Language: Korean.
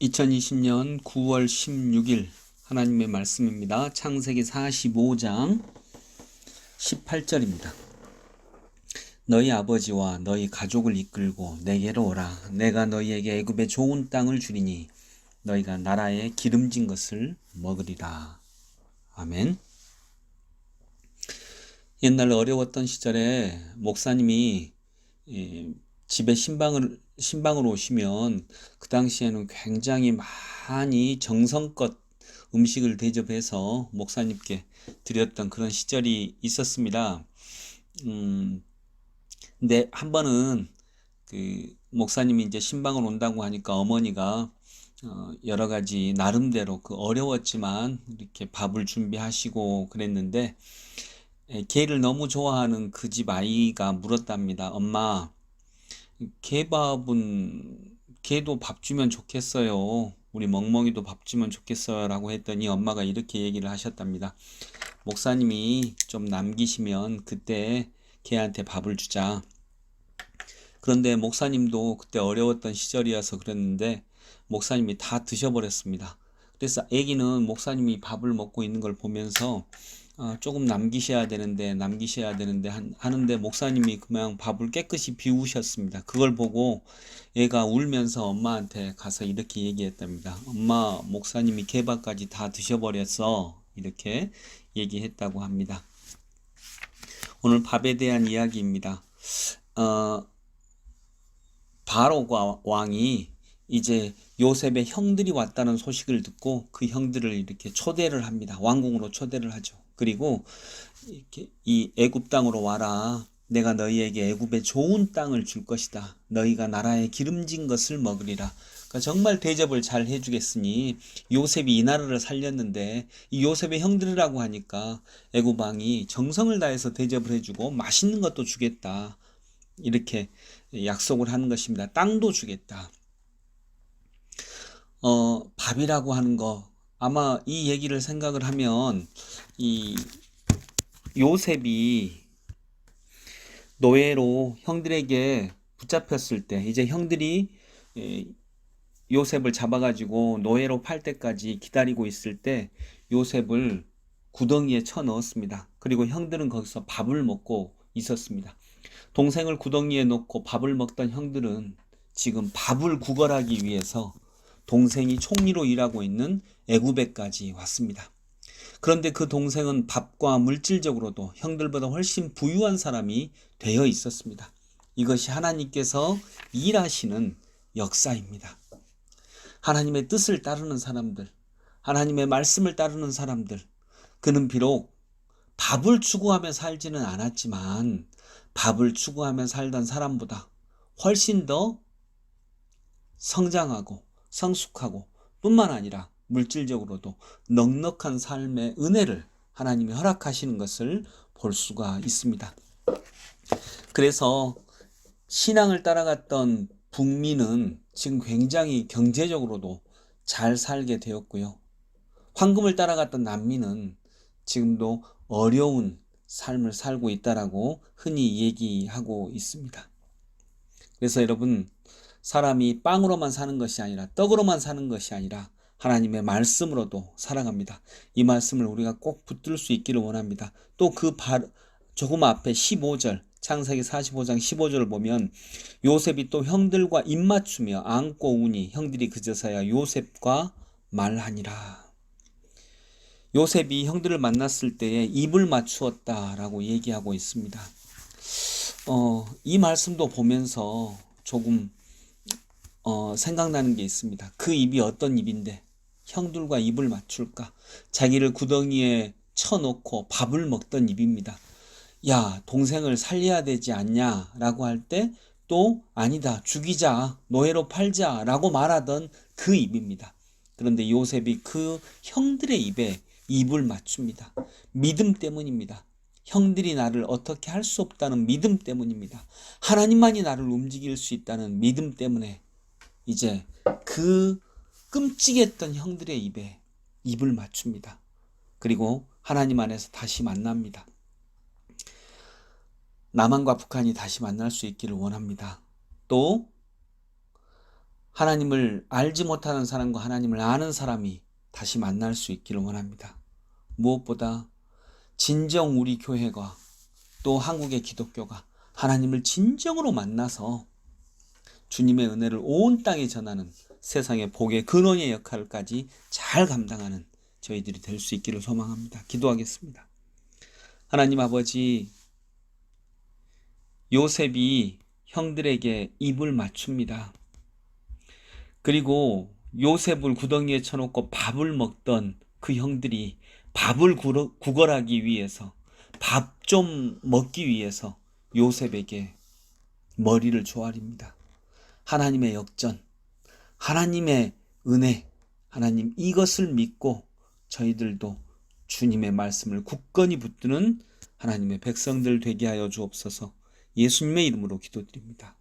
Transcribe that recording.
2020년 9월 16일 하나님의 말씀입니다. 창세기 45장 18절입니다. 너희 아버지와 너희 가족을 이끌고 내게로 오라. 내가 너희에게 애굽의 좋은 땅을 주리니 너희가 나라의 기름진 것을 먹으리라. 아멘. 옛날 어려웠던 시절에 목사님이 집에 신방을 오시면 그 당시에는 굉장히 많이 정성껏 음식을 대접해서 목사님께 드렸던 그런 시절이 있었습니다. 근데 한 번은 그 목사님이 이제 신방을 온다고 하니까 어머니가 여러 가지 나름대로 그 어려웠지만 이렇게 밥을 준비하시고 그랬는데 게를 너무 좋아하는 그 집 아이가 물었답니다. 엄마, 개도 밥 주면 좋겠어요. 우리 멍멍이도 밥 주면 좋겠어요. 라고 했더니 엄마가 이렇게 얘기를 하셨답니다. 목사님이 좀 남기시면 그때 개한테 밥을 주자. 그런데 목사님도 그때 어려웠던 시절이어서 그랬는데 목사님이 다 드셔버렸습니다. 그래서 아기는 목사님이 밥을 먹고 있는 걸 보면서 조금 남기셔야 되는데 하는데 목사님이 그냥 밥을 깨끗이 비우셨습니다. 그걸 보고 얘가 울면서 엄마한테 가서 이렇게 얘기했답니다. 엄마, 목사님이 개밥까지 다 드셔버렸어. 이렇게 얘기했다고 합니다. 오늘 밥에 대한 이야기입니다. 바로 왕이 이제 요셉의 형들이 왔다는 소식을 듣고 그 형들을 이렇게 초대를 합니다. 왕궁으로 초대를 하죠. 그리고 이렇게 이 애굽 땅으로 와라. 내가 너희에게 애굽의 좋은 땅을 줄 것이다. 너희가 나라의 기름진 것을 먹으리라. 그러니까 정말 대접을 잘 해주겠으니 요셉이 이 나라를 살렸는데 이 요셉의 형들이라고 하니까 애굽 왕이 정성을 다해서 대접을 해주고 맛있는 것도 주겠다. 이렇게 약속을 하는 것입니다. 땅도 주겠다. 밥이라고 하는 거 아마 이 얘기를 생각을 하면 이 요셉이 노예로 형들에게 붙잡혔을 때 이제 형들이 요셉을 잡아가지고 노예로 팔 때까지 기다리고 있을 때 요셉을 구덩이에 쳐 넣었습니다. 그리고 형들은 거기서 밥을 먹고 있었습니다. 동생을 구덩이에 넣고 밥을 먹던 형들은 지금 밥을 구걸하기 위해서 동생이 총리로 일하고 있는 애굽에까지 왔습니다. 그런데 그 동생은 밥과 물질적으로도 형들보다 훨씬 부유한 사람이 되어 있었습니다. 이것이 하나님께서 일하시는 역사입니다. 하나님의 뜻을 따르는 사람들, 하나님의 말씀을 따르는 사람들, 그는 비록 밥을 추구하며 살지는 않았지만 밥을 추구하며 살던 사람보다 훨씬 더 성장하고 성숙하고 뿐만 아니라 물질적으로도 넉넉한 삶의 은혜를 하나님이 허락하시는 것을 볼 수가 있습니다. 그래서 신앙을 따라갔던 북민은 지금 굉장히 경제적으로도 잘 살게 되었고요. 황금을 따라갔던 남민은 지금도 어려운 삶을 살고 있다라고 흔히 얘기하고 있습니다. 그래서 여러분, 사람이 빵으로만 사는 것이 아니라 떡으로만 사는 것이 아니라 하나님의 말씀으로도 살아갑니다. 이 말씀을 우리가 꼭 붙들 수 있기를 원합니다. 또 조금 앞에 15절 창세기 45장 15절을 보면 요셉이 또 형들과 입맞추며 안고 우니 형들이 그제서야 요셉과 말하니라. 요셉이 형들을 만났을 때에 입을 맞추었다라고 얘기하고 있습니다. 이 말씀도 보면서 조금 생각나는 게 있습니다. 그 입이 어떤 입인데 형들과 입을 맞출까? 자기를 구덩이에 쳐놓고 밥을 먹던 입입니다. 야, 동생을 살려야 되지 않냐? 라고 할 때 또 아니다, 죽이자, 노예로 팔자 라고 말하던 그 입입니다. 그런데 요셉이 그 형들의 입에 입을 맞춥니다. 믿음 때문입니다. 형들이 나를 어떻게 할 수 없다는 믿음 때문입니다. 하나님만이 나를 움직일 수 있다는 믿음 때문에 이제 그 끔찍했던 형들의 입에 입을 맞춥니다. 그리고 하나님 안에서 다시 만납니다. 남한과 북한이 다시 만날 수 있기를 원합니다. 또 하나님을 알지 못하는 사람과 하나님을 아는 사람이 다시 만날 수 있기를 원합니다. 무엇보다 진정 우리 교회가 또 한국의 기독교가 하나님을 진정으로 만나서 주님의 은혜를 온 땅에 전하는 세상의 복의 근원의 역할까지 잘 감당하는 저희들이 될 수 있기를 소망합니다. 기도하겠습니다. 하나님 아버지, 요셉이 형들에게 입을 맞춥니다. 그리고 요셉을 구덩이에 쳐놓고 밥을 먹던 그 형들이 밥을 구걸하기 위해서, 밥 좀 먹기 위해서 요셉에게 머리를 조아립니다. 하나님의 역전, 하나님의 은혜, 하나님 이것을 믿고 저희들도 주님의 말씀을 굳건히 붙드는 하나님의 백성들 되게 하여 주옵소서. 예수님의 이름으로 기도드립니다.